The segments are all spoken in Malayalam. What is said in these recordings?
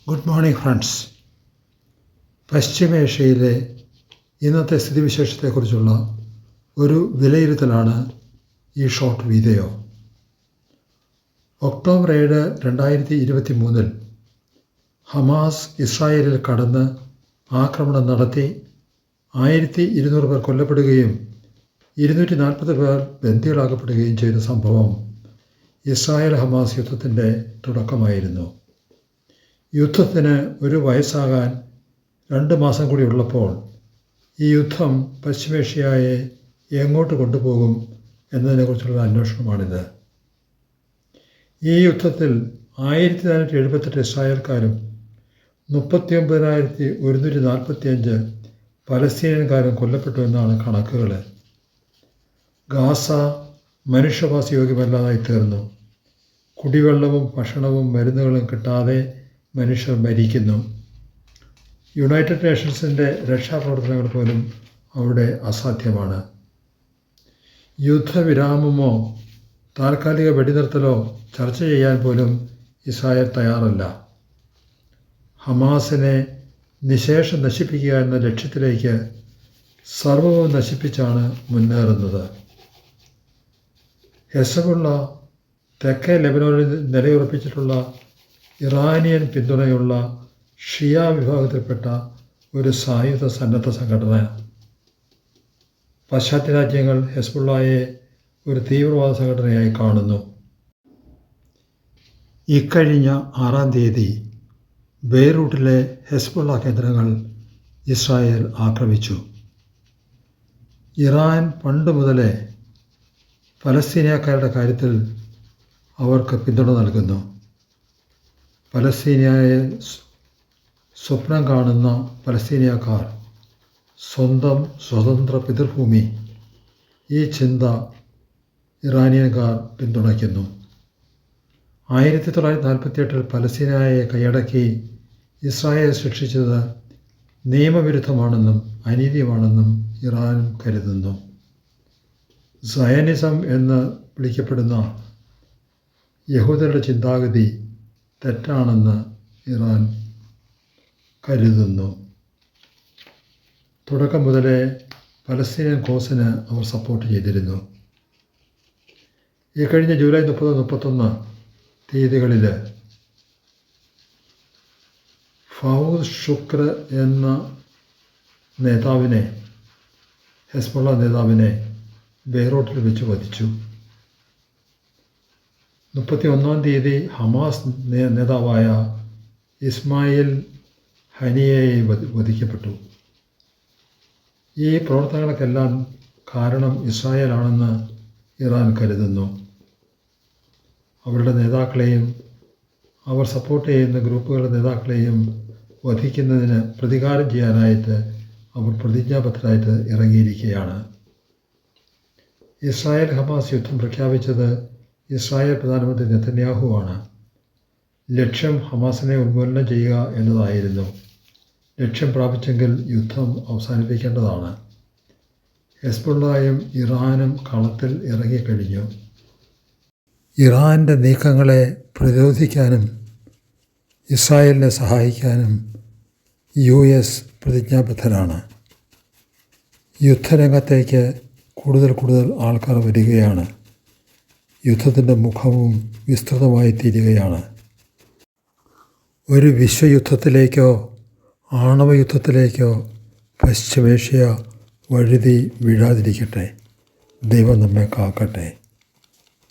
Good morning friends. പശ്ചിമേഷ്യയിലെ ഇന്നത്തെ സ്ഥിതിവിശേഷത്തെക്കുറിച്ചുള്ള ഒരു വിലയിരുത്തലാണ് ഈ ഷോർട്ട് വീഡിയോ. ഒക്ടോബർ 7, 2023 ഹമാസ് ഇസ്രായേലിൽ കടന്ന് ആക്രമണം നടത്തി 1200 പേർ കൊല്ലപ്പെടുകയും 240 പേർ ബന്ദികളാക്കപ്പെടുകയും ചെയ്ത സംഭവം ഇസ്രായേൽ ഹമാസ് യുദ്ധത്തിൻ്റെ തുടക്കമായിരുന്നു. യുദ്ധത്തിന് ഒരു വയസ്സാകാൻ 2 മാസം കൂടി ഉള്ളപ്പോൾ ഈ യുദ്ധം പശ്ചിമേഷ്യയെ എങ്ങോട്ട് കൊണ്ടുപോകും എന്നതിനെക്കുറിച്ചുള്ള അന്വേഷണമാണിത്. ഈ യുദ്ധത്തിൽ 1478 ഇസ്രായേൽക്കാരും 39,145 പലസ്തീനിയൻകാരും കൊല്ലപ്പെട്ടു എന്നാണ് കണക്കുകൾ. ഗാസ മനുഷ്യവാസയോഗ്യമല്ലാതായി തീർന്നു. കുടിവെള്ളവും ഭക്ഷണവും മരുന്നുകളും കിട്ടാതെ മനുഷ്യർ മരിക്കുന്നു. യുണൈറ്റഡ് നേഷൻസിൻ്റെ രക്ഷാപ്രവർത്തനങ്ങൾ പോലും അവിടെ അസാധ്യമാണ്. യുദ്ധവിരാമമോ താൽക്കാലിക വെടിനിർത്തലോ ചർച്ച ചെയ്യാൻ പോലും ഇസ്രായേൽ തയ്യാറല്ല. ഹമാസിനെ നിശേഷം നശിപ്പിക്കുക എന്ന ലക്ഷ്യത്തിലേക്ക് സർവ്വവും നശിപ്പിച്ചാണ് മുന്നേറുന്നത്. ഹെസ്ബുള്ള തെക്കേ ലെബനോനിൽ നിലയുറപ്പിച്ചിട്ടുള്ള ഇറാനിയൻ പിന്തുണയുള്ള ഷിയ വിഭാഗത്തിൽപ്പെട്ട ഒരു സായുധ സന്നദ്ധ സംഘടന. പാശ്ചാത്യ രാജ്യങ്ങൾ ഹെസ്ബുള്ളയെ ഒരു തീവ്രവാദ സംഘടനയായി കാണുന്നു. ഇക്കഴിഞ്ഞ 6-ാം തീയതി ബെയ്റൂട്ടിലെ ഹെസ്ബുള്ള കേന്ദ്രങ്ങൾ ഇസ്രായേൽ ആക്രമിച്ചു. ഇറാൻ പണ്ട് മുതലേ പലസ്തീനിയക്കാരുടെ കാര്യത്തിൽ അവർക്ക് പിന്തുണ നൽകുന്നു. പലസ്തീനയെ സ്വപ്നം കാണുന്ന പലസ്തീനിയക്കാർ സ്വന്തം സ്വതന്ത്ര പിതൃഭൂമി, ഈ ചിന്ത ഇറാനിയൻകാർ പിന്തുണയ്ക്കുന്നു. 1948 പലസ്തീനയെ കൈയടക്കി ഇസ്രായേൽ ശിക്ഷിച്ചത് നിയമവിരുദ്ധമാണെന്നും അനീതിയുമാണെന്നും ഇറാൻ കരുതുന്നു. സയനിസം എന്ന് വിളിക്കപ്പെടുന്ന യഹൂദരുടെ ചിന്താഗതി തെറ്റാണെന്ന് ഇറാൻ കരുതുന്നു. തുടക്കം മുതലേ പലസ്തീനിയൻ കോസിന് അവർ സപ്പോർട്ട് ചെയ്തിരുന്നു. ഈ കഴിഞ്ഞ ജൂലൈ 30-31 തീയതികളിൽ ഫൗദ് ഷുക്ർ എന്ന നേതാവിനെ, ഹെസ്ബുള്ള നേതാവിനെ ബെയ്റൂട്ടിൽ വെച്ച് വധിച്ചു. 31-ാം തീയതി ഹമാസ് നേതാവായ ഇസ്മായിൽ ഹനിയയെ വധിക്കപ്പെട്ടു. ഈ പ്രവർത്തനങ്ങൾക്കെല്ലാം കാരണം ഇസ്രായേലാണെന്ന് ഇറാൻ കരുതുന്നു. അവരുടെ നേതാക്കളെയും അവർ സപ്പോർട്ട് ചെയ്യുന്ന ഗ്രൂപ്പുകളുടെ നേതാക്കളെയും വധിക്കുന്നതിന് പ്രതികാരം ചെയ്യാനായിട്ട് അവർ പ്രതിജ്ഞാബദ്ധരായിട്ട് ഇറങ്ങിയിരിക്കുകയാണ്. ഇസ്രായേൽ ഹമാസ് യുദ്ധം പ്രഖ്യാപിച്ചത് ഇസ്രായേൽ പ്രധാനമന്ത്രി നെതന്യാഹുവാണ്. ലക്ഷ്യം ഹമാസിനെ ഉന്മൂലനം ചെയ്യുക എന്നതായിരുന്നു. ലക്ഷ്യം പ്രാപിച്ചെങ്കിൽ യുദ്ധം അവസാനിപ്പിക്കേണ്ടതാണ്. ഹെസ്ബുള്ളയും ഇറാനും കളത്തിൽ ഇറങ്ങിക്കഴിഞ്ഞു. ഇറാൻ്റെ നീക്കങ്ങളെ പ്രതിരോധിക്കാനും ഇസ്രായേലിനെ സഹായിക്കാനും US പ്രതിജ്ഞാബദ്ധരാണ്. യുദ്ധരംഗത്തേക്ക് കൂടുതൽ ആൾക്കാർ വരികയാണ്. യുദ്ധത്തിൻ്റെ മുഖവും വിസ്തൃതമായി തീരുകയാണ്. ഒരു വിശ്വയുദ്ധത്തിലേക്കോ ആണവയുദ്ധത്തിലേക്കോ പശ്ചിമേഷ്യ വഴുതി വീഴാതിരിക്കട്ടെ. ദൈവം നമ്മെ കാക്കട്ടെ.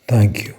Thank you.